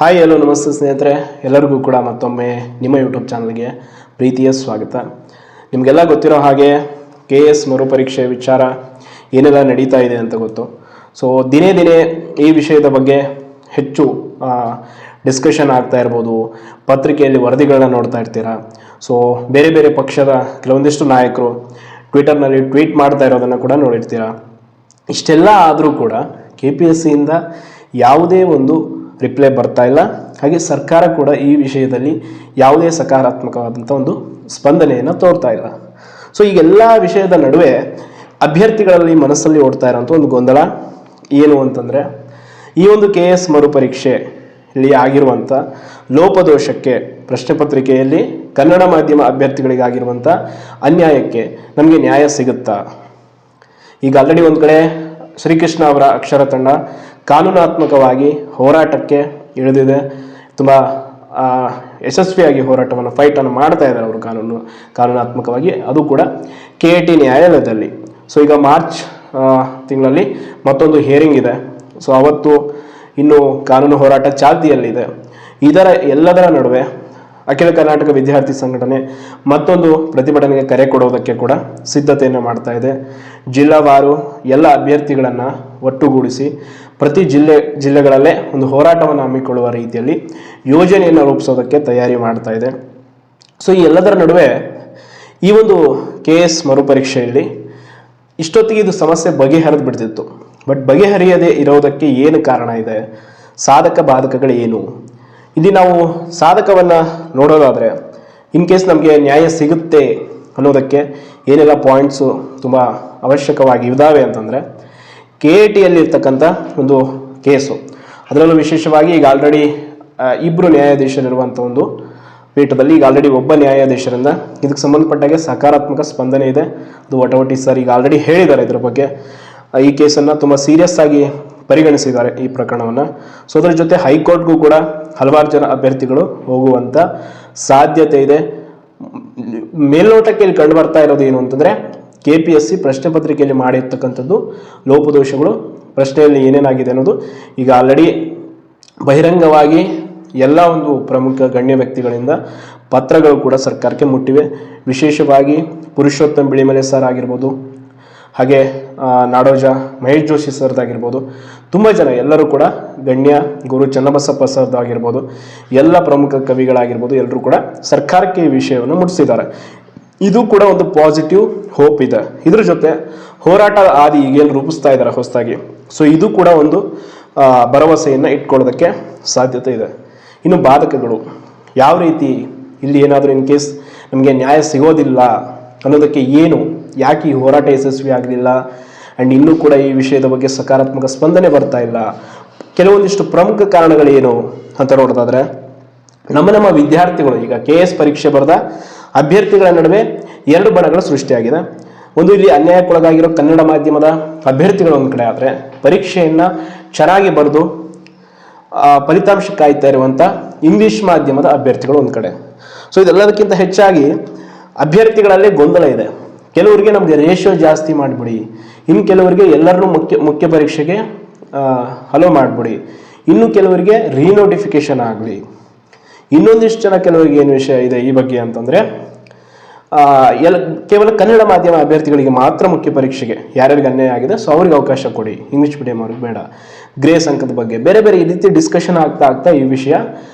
Hi hello ನಮಸ್ತೆ ಸ್ನೇಹಿತರೆ, ಎಲ್ಲರಿಗೂ ಕೂಡ ಮತ್ತೊಮ್ಮೆ ನಿಮ್ಮ ಯೂಟ್ಯೂಬ್ ಚಾನಲ್ಗೆ ಪ್ರೀತಿಯ ಸ್ವಾಗತ. ನಿಮಗೆಲ್ಲ ಗೊತ್ತಿರೋ ಹಾಗೆ KS ಮರುಪರೀಕ್ಷೆ ವಿಚಾರ ಏನೆಲ್ಲ ನಡೀತಾ ಇದೆ ಅಂತ ಗೊತ್ತು. ಸೊ ದಿನೇ ದಿನೇ ಈ ವಿಷಯದ ಬಗ್ಗೆ ಹೆಚ್ಚು ಡಿಸ್ಕಷನ್ ಆಗ್ತಾ ಇರ್ಬೋದು. ಪತ್ರಿಕೆಯಲ್ಲಿ ವರದಿಗಳನ್ನ ನೋಡ್ತಾ ಇರ್ತೀರಾ. ಸೊ ಬೇರೆ ಬೇರೆ ಪಕ್ಷದ ಕೆಲವೊಂದಿಷ್ಟು ನಾಯಕರು ಟ್ವಿಟರ್ನಲ್ಲಿ ಟ್ವೀಟ್ ಮಾಡ್ತಾ ಇರೋದನ್ನು ಕೂಡ ನೋಡಿರ್ತೀರಾ. ಇಷ್ಟೆಲ್ಲ ಆದರೂ ಕೂಡ KPSCಯಿಂದ ಯಾವುದೇ ಒಂದು ರಿಪ್ಲೈ ಬರ್ತಾ ಇಲ್ಲ. ಹಾಗೆ ಸರ್ಕಾರ ಕೂಡ ಈ ವಿಷಯದಲ್ಲಿ ಯಾವುದೇ ಸಕಾರಾತ್ಮಕವಾದಂಥ ಒಂದು ಸ್ಪಂದನೆಯನ್ನು ತೋರ್ತಾ ಇಲ್ಲ. ಸೊ ಈಗೆಲ್ಲ ವಿಷಯದ ನಡುವೆ ಅಭ್ಯರ್ಥಿಗಳಲ್ಲಿ ಮನಸ್ಸಲ್ಲಿ ಓಡ್ತಾ ಇರೋಂಥ ಒಂದು ಗೊಂದಲ ಏನು ಅಂತಂದರೆ, ಈ ಒಂದು KS ಮರುಪರೀಕ್ಷೆ ಇಲ್ಲಿ ಆಗಿರುವಂಥ ಲೋಪದೋಷಕ್ಕೆ, ಪ್ರಶ್ನೆ ಪತ್ರಿಕೆಯಲ್ಲಿ ಕನ್ನಡ ಮಾಧ್ಯಮ ಅಭ್ಯರ್ಥಿಗಳಿಗಾಗಿರುವಂಥ ಅನ್ಯಾಯಕ್ಕೆ ನಮಗೆ ನ್ಯಾಯ ಸಿಗುತ್ತಾ? ಈಗ ಆಲ್ರೆಡಿ ಒಂದು ಕಡೆ ಶ್ರೀಕೃಷ್ಣ ಅವರ ಅಕ್ಷರ ತಂಡ ಕಾನೂನಾತ್ಮಕವಾಗಿ ಹೋರಾಟಕ್ಕೆ ಇಳಿದಿದೆ. ತುಂಬ ಯಶಸ್ವಿಯಾಗಿ ಹೋರಾಟವನ್ನು ಫೈಟನ್ನು ಮಾಡ್ತಾ ಇದ್ದಾರೆ ಅವರು ಕಾನೂನಾತ್ಮಕವಾಗಿ, ಅದು ಕೂಡ KAT ನ್ಯಾಯಾಲಯದಲ್ಲಿ. ಸೊ ಈಗ ಮಾರ್ಚ್ ತಿಂಗಳಲ್ಲಿ ಮತ್ತೊಂದು ಹಿಯರಿಂಗ್ ಇದೆ. ಸೊ ಅವತ್ತು ಇನ್ನು ಕಾನೂನು ಹೋರಾಟ ಚಾಲ್ತಿಯಲ್ಲಿದೆ. ಇದರ ಎಲ್ಲದರ ನಡುವೆ ಅಖಿಲ ಕರ್ನಾಟಕ ವಿದ್ಯಾರ್ಥಿ ಸಂಘಟನೆ ಮತ್ತೊಂದು ಪ್ರತಿಭಟನೆಗೆ ಕರೆ ಕೊಡೋದಕ್ಕೆ ಕೂಡ ಸಿದ್ಧತೆಯನ್ನು ಮಾಡ್ತಾ ಇದೆ. ಜಿಲ್ಲಾವಾರು ಎಲ್ಲ ಅಭ್ಯರ್ಥಿಗಳನ್ನು ಒಟ್ಟುಗೂಡಿಸಿ ಪ್ರತಿ ಜಿಲ್ಲೆಗಳಲ್ಲೇ ಒಂದು ಹೋರಾಟವನ್ನು ಹಮ್ಮಿಕೊಳ್ಳುವ ರೀತಿಯಲ್ಲಿ ಯೋಜನೆಯನ್ನು ರೂಪಿಸೋದಕ್ಕೆ ತಯಾರಿ ಮಾಡ್ತಾ ಇದೆ. ಸೊ ಈ ಎಲ್ಲದರ ನಡುವೆ ಈ ಒಂದು KS ಮರುಪರೀಕ್ಷೆಯಲ್ಲಿ ಇಷ್ಟೊತ್ತಿಗೆ ಇದು ಸಮಸ್ಯೆ ಬಗೆಹರಿದು ಬಿಡ್ತಿತ್ತು. ಬಟ್ ಬಗೆಹರಿಯದೇ ಇರೋದಕ್ಕೆ ಏನು ಕಾರಣ ಇದೆ? ಸಾಧಕ ಬಾಧಕಗಳು ಏನು? ಇಲ್ಲಿ ನಾವು ಸಾಧಕವನ್ನು ನೋಡೋದಾದರೆ, ಇನ್ ಕೇಸ್ ನಮಗೆ ನ್ಯಾಯ ಸಿಗುತ್ತೆ ಅನ್ನೋದಕ್ಕೆ ಏನೆಲ್ಲ ಪಾಯಿಂಟ್ಸು ತುಂಬ ಅವಶ್ಯಕವಾಗಿ ಇದ್ದಾವೆ ಅಂತಂದರೆ, KATಯಲ್ಲಿರ್ತಕ್ಕಂಥ ಒಂದು ಕೇಸು, ಅದರಲ್ಲೂ ವಿಶೇಷವಾಗಿ ಈಗ ಆಲ್ರೆಡಿ ಇಬ್ಬರು ನ್ಯಾಯಾಧೀಶರಿರುವಂಥ ಒಂದು ಪೀಠದಲ್ಲಿ ಈಗ ಆಲ್ರೆಡಿ ಒಬ್ಬ ನ್ಯಾಯಾಧೀಶರಿಂದ ಇದಕ್ಕೆ ಸಂಬಂಧಪಟ್ಟಾಗೆ ಸಕಾರಾತ್ಮಕ ಸ್ಪಂದನೆ ಇದೆ. ಅದು ವಟವಟಿ ಸರ್ ಈಗ ಆಲ್ರೆಡಿ ಹೇಳಿದ್ದಾರೆ ಇದ್ರ ಬಗ್ಗೆ. ಈ ಕೇಸನ್ನು ತುಂಬ ಸೀರಿಯಸ್ ಆಗಿ ಪರಿಗಣಿಸಿದ್ದಾರೆ ಈ ಪ್ರಕರಣವನ್ನು. ಸೊ ಅದರ ಜೊತೆ ಹೈಕೋರ್ಟ್ಗೂ ಕೂಡ ಹಲವಾರು ಜನ ಅಭ್ಯರ್ಥಿಗಳು ಹೋಗುವಂಥ ಸಾಧ್ಯತೆ ಇದೆ. ಮೇಲ್ನೋಟಕ್ಕೆ ಇಲ್ಲಿ ಕಂಡು ಬರ್ತಾ ಇರೋದು ಏನು ಅಂತಂದರೆ, KPSC ಪ್ರಶ್ನೆ ಪತ್ರಿಕೆಯಲ್ಲಿ ಮಾಡಿರ್ತಕ್ಕಂಥದ್ದು ಲೋಪದೋಷಗಳು, ಪ್ರಶ್ನೆಯಲ್ಲಿ ಏನೇನಾಗಿದೆ ಅನ್ನೋದು ಈಗ ಆಲ್ರೆಡಿ ಬಹಿರಂಗವಾಗಿ ಎಲ್ಲ ಒಂದು ಪ್ರಮುಖ ಗಣ್ಯ ವ್ಯಕ್ತಿಗಳಿಂದ ಪತ್ರಗಳು ಕೂಡ ಸರ್ಕಾರಕ್ಕೆ ಮುಟ್ಟಿವೆ. ವಿಶೇಷವಾಗಿ ಪುರುಷೋತ್ತಮ್ ಬಿಳಿಮಲೆ ಸರ್ ಆಗಿರ್ಬೋದು, ಹಾಗೆ ನಾಡೋಜ ಮಹೇಶ್ ಜೋಶಿ ಸರ್ದಾಗಿರ್ಬೋದು, ತುಂಬ ಜನ ಎಲ್ಲರೂ ಕೂಡ ಗಣ್ಯ ಗುರು ಚನ್ನಬಸಪ್ಪ ಸರ್ದಾಗಿರ್ಬೋದು, ಎಲ್ಲ ಪ್ರಮುಖ ಕವಿಗಳಾಗಿರ್ಬೋದು, ಎಲ್ಲರೂ ಕೂಡ ಸರ್ಕಾರಕ್ಕೆ ಈ ವಿಷಯವನ್ನು ಮುಟ್ಟಿಸಿದ್ದಾರೆ. ಇದು ಕೂಡ ಒಂದು ಪಾಸಿಟಿವ್ ಹೋಪ್ ಇದೆ. ಇದ್ರ ಜೊತೆ ಹೋರಾಟ ಆದಿ ಈಗೇನು ರೂಪಿಸ್ತಾ ಇದ್ದಾರೆ ಹೊಸದಾಗಿ, ಸೊ ಇದು ಕೂಡ ಒಂದು ಭರವಸೆಯನ್ನು ಇಟ್ಕೊಳ್ಳೋದಕ್ಕೆ ಸಾಧ್ಯತೆ ಇದೆ. ಇನ್ನು ಬಾಧಕಗಳು ಯಾವ ರೀತಿ, ಇಲ್ಲಿ ಏನಾದರೂ ಇನ್ ಕೇಸ್ ನಮಗೆ ನ್ಯಾಯ ಸಿಗೋದಿಲ್ಲ ಅನ್ನೋದಕ್ಕೆ ಏನು, ಯಾಕೆ ಈ ಹೋರಾಟ ಯಶಸ್ವಿ ಆಗಲಿಲ್ಲ, ಆ್ಯಂಡ್ ಇನ್ನೂ ಕೂಡ ಈ ವಿಷಯದ ಬಗ್ಗೆ ಸಕಾರಾತ್ಮಕ ಸ್ಪಂದನೆ ಬರ್ತಾ ಇಲ್ಲ, ಕೆಲವೊಂದಿಷ್ಟು ಪ್ರಮುಖ ಕಾರಣಗಳೇನು ಅಂತ ನೋಡೋದಾದರೆ, ನಮ್ಮ ವಿದ್ಯಾರ್ಥಿಗಳು ಈಗ KS ಪರೀಕ್ಷೆ ಬರೆದ ಅಭ್ಯರ್ಥಿಗಳ ನಡುವೆ ಎರಡು ಬಣಗಳು ಸೃಷ್ಟಿಯಾಗಿದೆ. ಒಂದು, ಇಲ್ಲಿ ಅನ್ಯಾಯಕ್ಕೊಳಗಾಗಿರೋ ಕನ್ನಡ ಮಾಧ್ಯಮದ ಅಭ್ಯರ್ಥಿಗಳು ಒಂದು ಕಡೆ ಆದರೆ, ಪರೀಕ್ಷೆಯನ್ನು ಚೆನ್ನಾಗಿ ಬರೆದು ಫಲಿತಾಂಶ ಕಾಯ್ತಾ ಇರುವಂಥ ಇಂಗ್ಲೀಷ್ ಮಾಧ್ಯಮದ ಅಭ್ಯರ್ಥಿಗಳು ಒಂದು ಕಡೆ. ಸೊ ಇದೆಲ್ಲದಕ್ಕಿಂತ ಹೆಚ್ಚಾಗಿ ಅಭ್ಯರ್ಥಿಗಳಲ್ಲಿ ಗೊಂದಲ ಇದೆ. ಕೆಲವರಿಗೆ ನಮಗೆ ರೇಷಿಯೋ ಜಾಸ್ತಿ ಮಾಡಿಬಿಡಿ, ಇನ್ನು ಕೆಲವರಿಗೆ ಎಲ್ಲರನ್ನೂ ಮುಖ್ಯ ಪರೀಕ್ಷೆಗೆ ಹಲೋ ಮಾಡಿಬಿಡಿ, ಇನ್ನು ಕೆಲವರಿಗೆ ರೀನೋಟಿಫಿಕೇಶನ್ ಆಗಲಿ. ಇನ್ನೊಂದಿಷ್ಟು ಜನ ಕೆಲವರಿಗೆ ಏನು ವಿಷಯ ಇದೆ ಈ ಬಗ್ಗೆ ಅಂತಂದರೆ, ಕೇವಲ ಕನ್ನಡ ಮಾಧ್ಯಮ ಅಭ್ಯರ್ಥಿಗಳಿಗೆ ಮಾತ್ರ ಮುಖ್ಯ ಪರೀಕ್ಷೆಗೆ ಯಾರ್ಯಾರಿಗೆ ಅನ್ಯಾಯ ಆಗಿದೆ ಸೊ ಅವ್ರಿಗೆ ಅವಕಾಶ ಕೊಡಿ, ಇಂಗ್ಲೀಷ್ ಮೀಡಿಯಂ ಅವ್ರಿಗೆ ಬೇಡ, ಗ್ರೇಸ್ ಅಂಕದ ಬಗ್ಗೆ ಬೇರೆ ಬೇರೆ ಈ ರೀತಿ ಡಿಸ್ಕಷನ್ ಆಗ್ತಾ ಈ ವಿಷಯ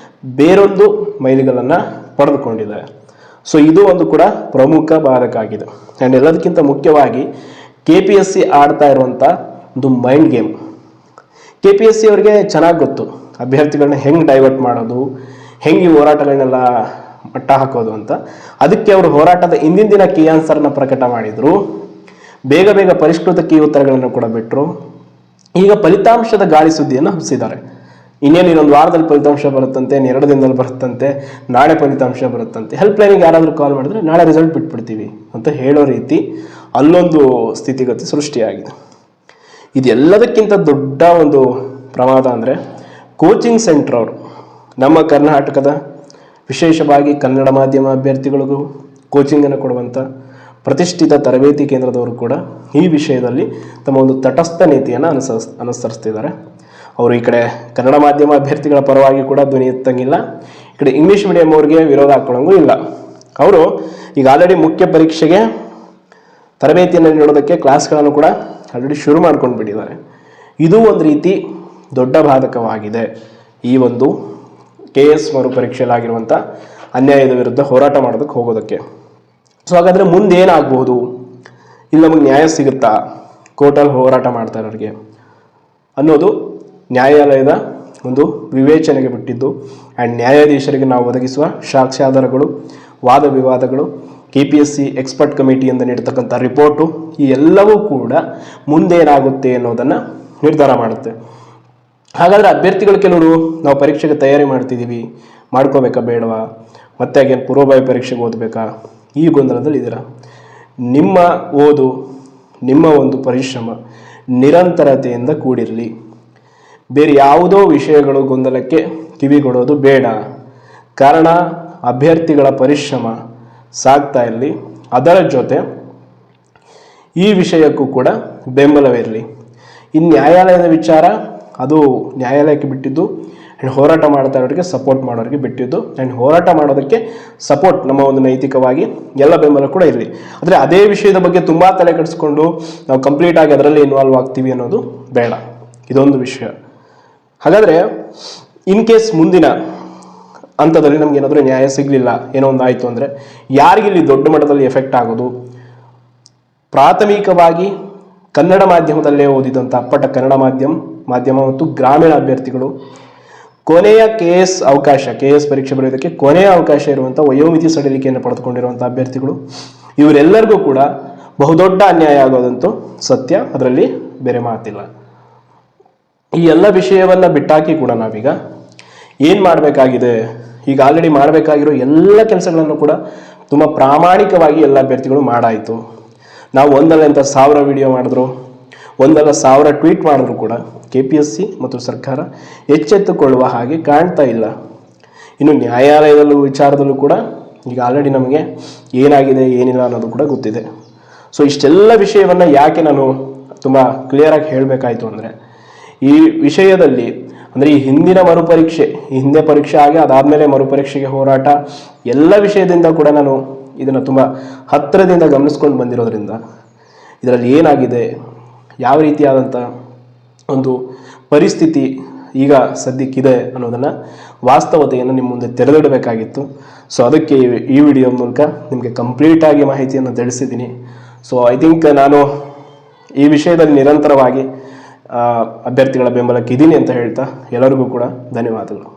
ಬೇರೊಂದು ಮೈಲಿಗಲನ್ನು ಪಡೆದುಕೊಂಡಿದೆ. ಸೊ ಇದು ಒಂದು ಕೂಡ ಪ್ರಮುಖ ಬಾಧಕ ಆಗಿದೆ. ಆ್ಯಂಡ್ ಎಲ್ಲದಕ್ಕಿಂತ ಮುಖ್ಯವಾಗಿ KPSC ಆಡ್ತಾ ಇರುವಂಥ ಒಂದು ಮೈಂಡ್ ಗೇಮ್. KPSC ಅವರಿಗೆ ಚೆನ್ನಾಗಿ ಗೊತ್ತು ಅಭ್ಯರ್ಥಿಗಳನ್ನ ಹೆಂಗೆ ಡೈವರ್ಟ್ ಮಾಡೋದು, ಹೆಂಗೆ ಈ ಹೋರಾಟಗಳನ್ನೆಲ್ಲ ಮಟ್ಟ ಹಾಕೋದು ಅಂತ. ಅದಕ್ಕೆ ಅವರು ಹೋರಾಟದ ಹಿಂದಿನ ದಿನ ಕೀ ಆನ್ಸರ್ನ ಪ್ರಕಟ ಮಾಡಿದರು, ಬೇಗ ಪರಿಷ್ಕೃತ ಕೀ ಉತ್ತರಗಳನ್ನು ಕೂಡ ಬಿಟ್ಟರು. ಈಗ ಫಲಿತಾಂಶದ ಗಾಳಿ ಸುದ್ದಿಯನ್ನು ಹಬ್ಬಿಸಿದ್ದಾರೆ. ಇನ್ನೊಂದು ವಾರದಲ್ಲಿ ಫಲಿತಾಂಶ ಬರುತ್ತಂತೆ, 2 ದಿನದಲ್ಲಿ ಬರುತ್ತಂತೆ, ನಾಳೆ ಫಲಿತಾಂಶ ಬರುತ್ತಂತೆ, ಹೆಲ್ಪ್ಲೈನಿಗೆ ಯಾರಾದರೂ ಕಾಲ್ ಮಾಡಿದ್ರೆ ನಾಳೆ ರಿಸಲ್ಟ್ ಬಿಟ್ಬಿಡ್ತೀವಿ ಅಂತ ಹೇಳೋ ರೀತಿ ಅಲ್ಲೊಂದು ಸ್ಥಿತಿಗತಿ ಸೃಷ್ಟಿಯಾಗಿದೆ. ಇದೆಲ್ಲದಕ್ಕಿಂತ ದೊಡ್ಡ ಒಂದು ಪ್ರಮಾದ ಅಂದರೆ, ಕೋಚಿಂಗ್ ಸೆಂಟರ್ ಅವರು ನಮ್ಮ ಕರ್ನಾಟಕದ ವಿಶೇಷವಾಗಿ ಕನ್ನಡ ಮಾಧ್ಯಮ ಅಭ್ಯರ್ಥಿಗಳಿಗೂ ಕೋಚಿಂಗನ್ನು ಕೊಡುವಂಥ ಪ್ರತಿಷ್ಠಿತ ತರಬೇತಿ ಕೇಂದ್ರದವರು ಕೂಡ ಈ ವಿಷಯದಲ್ಲಿ ತಮ್ಮ ಒಂದು ತಟಸ್ಥ ನೀತಿಯನ್ನು ಅನುಸರಿಸ್ತಿದ್ದಾರೆ. ಅವರು ಈ ಕಡೆ ಕನ್ನಡ ಮಾಧ್ಯಮ ಅಭ್ಯರ್ಥಿಗಳ ಪರವಾಗಿ ಕೂಡ ಧ್ವನಿ ಎತ್ತಂಗಿಲ್ಲ, ಈ ಕಡೆ ಇಂಗ್ಲೀಷ್ ಮೀಡಿಯಂ ಅವ್ರಿಗೆ ವಿರೋಧ ಹಾಕೊಳ್ಳೋಂಗೂ ಇಲ್ಲ. ಅವರು ಈಗ ಆಲ್ರೆಡಿ ಮುಖ್ಯ ಪರೀಕ್ಷೆಗೆ ತರಬೇತಿಯನ್ನು ನೀಡೋದಕ್ಕೆ ಕ್ಲಾಸ್ಗಳನ್ನು ಕೂಡ ಆಲ್ರೆಡಿ ಶುರು ಮಾಡ್ಕೊಂಡು ಬಿಟ್ಟಿದ್ದಾರೆ. ಇದು ಒಂದು ರೀತಿ ದೊಡ್ಡ ಬಾಧಕವಾಗಿದೆ ಈ ಒಂದು KS ಮರುಪರೀಕ್ಷೆಯಲ್ಲಾಗಿರುವಂಥ ಅನ್ಯಾಯದ ವಿರುದ್ಧ ಹೋರಾಟ ಮಾಡೋದಕ್ಕೆ ಹೋಗೋದಕ್ಕೆ. ಸೊ ಹಾಗಾದರೆ ಮುಂದೆ ಏನಾಗಬಹುದು, ಇಲ್ಲಿ ನಮಗೆ ನ್ಯಾಯ ಸಿಗುತ್ತಾ ಕೋರ್ಟಲ್ಲಿ ಹೋರಾಟ ಮಾಡ್ತಾ ಇರೋರಿಗೆ ಅನ್ನೋದು ನ್ಯಾಯಾಲಯದ ಒಂದು ವಿವೇಚನೆಗೆ ಬಿಟ್ಟಿದ್ದು. ಆ್ಯಂಡ್ ನ್ಯಾಯಾಧೀಶರಿಗೆ ನಾವು ಒದಗಿಸುವ ಸಾಕ್ಷ್ಯಾಧಾರಗಳು, ವಾದ ವಿವಾದಗಳು, KPSC ಎಕ್ಸ್ಪರ್ಟ್ ಕಮಿಟಿಯಿಂದ ನೀಡತಕ್ಕಂಥ ರಿಪೋರ್ಟು, ಈ ಎಲ್ಲವೂ ಕೂಡ ಮುಂದೇನಾಗುತ್ತೆ ಅನ್ನೋದನ್ನು ನಿರ್ಧಾರ ಮಾಡುತ್ತೆ. ಹಾಗಾದರೆ ಅಭ್ಯರ್ಥಿಗಳು ಕೆಲವರು ನಾವು ಪರೀಕ್ಷೆಗೆ ತಯಾರಿ ಮಾಡ್ತಿದ್ದೀವಿ, ಮಾಡ್ಕೋಬೇಕಾ ಬೇಡವಾ, ಮತ್ತೆ ಹಾಗೇನು ಪೂರ್ವಭಾವಿ ಪರೀಕ್ಷೆಗೆ ಓದಬೇಕಾ, ಈ ಗೊಂದಲದಲ್ಲಿ ಇದ್ದೀರಾ. ನಿಮ್ಮ ಓದು, ನಿಮ್ಮ ಒಂದು ಪರಿಶ್ರಮ ನಿರಂತರತೆಯಿಂದ ಕೂಡಿರಲಿ. ಬೇರೆ ಯಾವುದೋ ವಿಷಯಗಳು ಗೊಂದಲಕ್ಕೆ ಕಿವಿಗೊಡೋದು ಬೇಡ. ಕಾರಣ ಅಭ್ಯರ್ಥಿಗಳ ಪರಿಶ್ರಮ ಸಾಗ್ತಾ ಇರಲಿ, ಅದರ ಜೊತೆ ಈ ವಿಷಯಕ್ಕೂ ಕೂಡ ಬೆಂಬಲವಿರಲಿ. ಈ ನ್ಯಾಯಾಲಯದ ವಿಚಾರ ಅದು ನ್ಯಾಯಾಲಯಕ್ಕೆ ಬಿಟ್ಟಿದ್ದು, ಆ್ಯಂಡ್ ಹೋರಾಟ ಮಾಡ್ತಾ ಇರೋರಿಗೆ ಸಪೋರ್ಟ್ ಮಾಡೋರಿಗೆ ಬಿಟ್ಟಿದ್ದು. ಆ್ಯಂಡ್ ಹೋರಾಟ ಮಾಡೋದಕ್ಕೆ ಸಪೋರ್ಟ್ ನಮ್ಮ ಒಂದು ನೈತಿಕವಾಗಿ ಎಲ್ಲ ಬೆಂಬಲ ಕೂಡ ಇರಲಿ. ಆದರೆ ಅದೇ ವಿಷಯದ ಬಗ್ಗೆ ತುಂಬ ತಲೆ ಕೆಡಿಸ್ಕೊಂಡು ನಾವು ಕಂಪ್ಲೀಟಾಗಿ ಅದರಲ್ಲಿ ಇನ್ವಾಲ್ವ್ ಆಗ್ತೀವಿ ಅನ್ನೋದು ಬೇಡ. ಇದೊಂದು ವಿಷಯ. ಹಾಗಾದರೆ ಇನ್ ಕೇಸ್ ಮುಂದಿನ ಹಂತದಲ್ಲಿ ನಮ್ಗೆ ಏನಾದರೂ ನ್ಯಾಯ ಸಿಗಲಿಲ್ಲ, ಏನೋ ಒಂದು ಆಯಿತು ಅಂದರೆ ಯಾರಿಗಿಲ್ಲಿ ದೊಡ್ಡ ಮಟ್ಟದಲ್ಲಿ ಎಫೆಕ್ಟ್ ಆಗೋದು, ಪ್ರಾಥಮಿಕವಾಗಿ ಕನ್ನಡ ಮಾಧ್ಯಮದಲ್ಲೇ ಓದಿದಂಥ ಅಪ್ಪಟ ಕನ್ನಡ ಮಾಧ್ಯಮ ಮತ್ತು ಗ್ರಾಮೀಣ ಅಭ್ಯರ್ಥಿಗಳು, ಕೊನೆಯ KS ಪರೀಕ್ಷೆ ಬರೆಯೋದಕ್ಕೆ ಕೊನೆಯ ಅವಕಾಶ ಇರುವಂಥ ವಯೋಮಿತಿ ಸಡಿಲಿಕೆಯನ್ನು ಪಡೆದುಕೊಂಡಿರುವಂಥ ಅಭ್ಯರ್ಥಿಗಳು, ಇವರೆಲ್ಲರಿಗೂ ಕೂಡ ಬಹುದೊಡ್ಡ ಅನ್ಯಾಯ ಆಗೋದಂತೂ ಸತ್ಯ, ಅದರಲ್ಲಿ ಬೇರೆ ಮಾತಿಲ್ಲ. ಈ ಎಲ್ಲ ವಿಷಯವನ್ನು ಬಿಟ್ಟಾಕಿ ಕೂಡ ನಾವೀಗ ಏನು ಮಾಡಬೇಕಾಗಿದೆ, ಈಗ ಆಲ್ರೆಡಿ ಮಾಡಬೇಕಾಗಿರೋ ಎಲ್ಲ ಕೆಲಸಗಳನ್ನು ಕೂಡ ತುಂಬ ಪ್ರಾಮಾಣಿಕವಾಗಿ ಎಲ್ಲ ಅಭ್ಯರ್ಥಿಗಳು ಮಾಡಾಯಿತು. ನಾವು ಒಂದಲ್ಲ ಅಂತ 1000 ವಿಡಿಯೋ ಮಾಡಿದ್ರು, ಒಂದಲ್ಲ 1000 ಟ್ವೀಟ್ ಮಾಡಿದ್ರು ಕೂಡ KPSC ಮತ್ತು ಸರ್ಕಾರ ಎಚ್ಚೆತ್ತುಕೊಳ್ಳುವ ಹಾಗೆ ಕಾಣ್ತಾ ಇಲ್ಲ. ಇನ್ನು ನ್ಯಾಯಾಲಯದಲ್ಲೂ ವಿಚಾರದಲ್ಲೂ ಕೂಡ ಈಗ ಆಲ್ರೆಡಿ ನಮಗೆ ಏನಾಗಿದೆ ಏನಿಲ್ಲ ಅನ್ನೋದು ಕೂಡ ಗೊತ್ತಿದೆ. ಸೊ ಇಷ್ಟೆಲ್ಲ ವಿಷಯವನ್ನು ಯಾಕೆ ನಾನು ತುಂಬ ಕ್ಲಿಯರಾಗಿ ಹೇಳಬೇಕಾಯಿತು ಅಂದರೆ, ಈ ವಿಷಯದಲ್ಲಿ ಅಂದರೆ ಈ ಹಿಂದಿನ ಮರುಪರೀಕ್ಷೆ, ಈ ಹಿಂದೆ ಪರೀಕ್ಷೆ ಆಗಿ ಅದಾದಮೇಲೆ ಮರುಪರೀಕ್ಷೆಗೆ ಹೋರಾಟ, ಎಲ್ಲ ವಿಷಯದಿಂದ ಕೂಡ ನಾನು ಇದನ್ನು ತುಂಬ ಹತ್ತಿರದಿಂದ ಗಮನಿಸ್ಕೊಂಡು ಬಂದಿರೋದ್ರಿಂದ ಇದರಲ್ಲಿ ಏನಾಗಿದೆ, ಯಾವ ರೀತಿಯಾದಂಥ ಒಂದು ಪರಿಸ್ಥಿತಿ ಈಗ ಸದ್ಯಕ್ಕಿದೆ ಅನ್ನೋದನ್ನು ವಾಸ್ತವತೆಯನ್ನು ನಿಮ್ಮ ಮುಂದೆ ತೆರೆದಿಡಬೇಕಾಗಿತ್ತು. ಸೊ ಅದಕ್ಕೆ ಈ ವಿಡಿಯೋ ಮೂಲಕ ನಿಮಗೆ ಕಂಪ್ಲೀಟಾಗಿ ಮಾಹಿತಿಯನ್ನು ತಿಳಿಸಿದ್ದೀನಿ. ಸೊ ಐ ಥಿಂಕ್ ನಾನು ಈ ವಿಷಯದಲ್ಲಿ ನಿರಂತರವಾಗಿ ಅಭ್ಯರ್ಥಿಗಳ ಬೆಂಬಲಕ್ಕೆ ಇದ್ದೀನಿ ಅಂತ ಹೇಳ್ತಾ ಎಲ್ಲರಿಗೂ ಕೂಡ ಧನ್ಯವಾದಗಳು.